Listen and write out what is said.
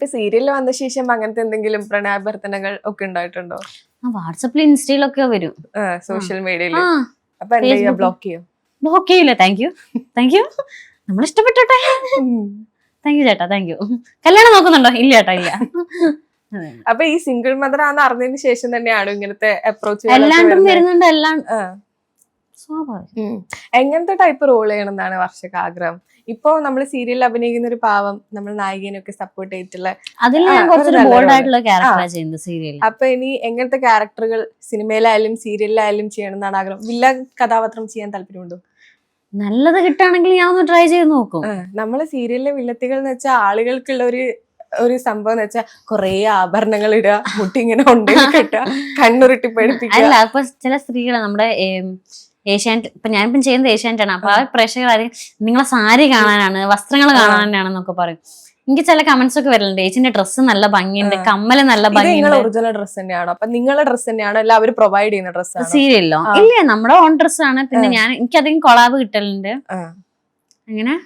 ഇപ്പൊ സീരിയലിൽ വന്ന ശേഷം അങ്ങനത്തെ എന്തെങ്കിലും പ്രണയാഭ്യർത്ഥനകൾ ഒക്കെ ഉണ്ടായിട്ടുണ്ടോ? വാട്സപ്പിൽ ഇൻസ്റ്റയിലൊക്കെ വരും. സോഷ്യൽ മീഡിയയിൽ. ആ അപ്പൊ എന്താ ചെയ്യാ? ബ്ലോക്ക് ചെയ്യോ? ബ്ലോക്ക് ചെയ്യില്ല. താങ്ക് യു നമ്മൾ ഇഷ്ടപ്പെട്ടോട്ടെ. താങ്ക് യു ചേട്ടാ, താങ്ക് യു. കല്യാണം നോക്കുന്നുണ്ടോ? ഇല്ല ചേട്ടാ, ഇല്ല. അപ്പൊ ഈ സിംഗിൾ മദർ ആണെന്ന് അറിഞ്ഞതിന് ശേഷം തന്നെയാണ് ഇങ്ങനത്തെ അപ്രോച്ച് എല്ലാണ്ടും വരുന്നുണ്ട്. എല്ലാം സ്വാഭാവികം. എങ്ങനത്തെ ടൈപ്പ് റോൾ ചെയ്യണം എന്നാണ് വർഷക്ക് ആഗ്രഹം? ഇപ്പൊ നമ്മൾ സീരിയലിൽ അഭിനയിക്കുന്ന ഒരു പാവം നമ്മൾ നായികനൊക്കെ സപ്പോർട്ട് ചെയ്തിട്ടുള്ള അതിൽ ഞാൻ കുറച്ചൊരു ബോൾഡ് ആയിട്ടുള്ള ക്യാരക്ടറാണ് ചെയ്യുന്നത് സീരിയലിൽ. അപ്പൊ ഇനി എങ്ങനത്തെ ക്യാരക്ടറുകൾ സിനിമയിലായാലും സീരിയലിലായാലും ചെയ്യണം എന്നാണ് ആഗ്രഹം? വില്ല കഥാപാത്രം ചെയ്യാൻ താല്പര്യമുണ്ടോ? നല്ലത് കിട്ടുകയാണെങ്കിൽ ഞാൻ ഒന്ന് ട്രൈ ചെയ്ത് നോക്കും. നമ്മള് സീരിയലിലെ വില്ലത്തികൾ എന്ന് വെച്ചാൽ ആളുകൾക്കുള്ള ഒരു സംഭവം എന്ന് വെച്ചാൽ കൊറേ ആഭരണങ്ങൾ ഇടുക, മുട്ടി ഇങ്ങനെ ഉണ്ടെങ്കിൽ കെട്ടുക, കണ്ണുരുട്ടി പേടിപ്പിക്കുക. അല്ല, അപ്പൊ ചില സ്ത്രീകളെ നമ്മുടെ ഏഷ്യാനെറ്റ്, ഇപ്പൊ ഞാനിപ്പം ചെയ്യുന്നത് ഏഷ്യാനെറ്റാണ്. അപ്പൊ ആ പ്രേക്ഷകർ നിങ്ങളെ സാരി കാണാനാണ്, വസ്ത്രങ്ങൾ കാണാനാണെന്നൊക്കെ പറയും. എനിക്ക് ചില കമന്റ്സ് ഒക്കെ വരുന്നുണ്ട്, ചേച്ചിന്റെ ഡ്രസ്സ് നല്ല ഭംഗിയുണ്ട്, കമ്മല് നല്ല ഭംഗിയുണ്ട്. ഒറിജിനൽ ഡ്രസ് തന്നെയാണോ? അപ്പൊ നിങ്ങളുടെ ഡ്രസ് തന്നെയാണോ അല്ല അവര് പ്രൊവൈഡ് ചെയ്യുന്ന ഡ്രസ്? സീരിയലിലോ? ഇല്ല, നമ്മുടെ ഓൺ ഡ്രസ് ആണ്. പിന്നെ എനിക്കധികം കൊളാബ് കിട്ടലുണ്ട്. അങ്ങനെ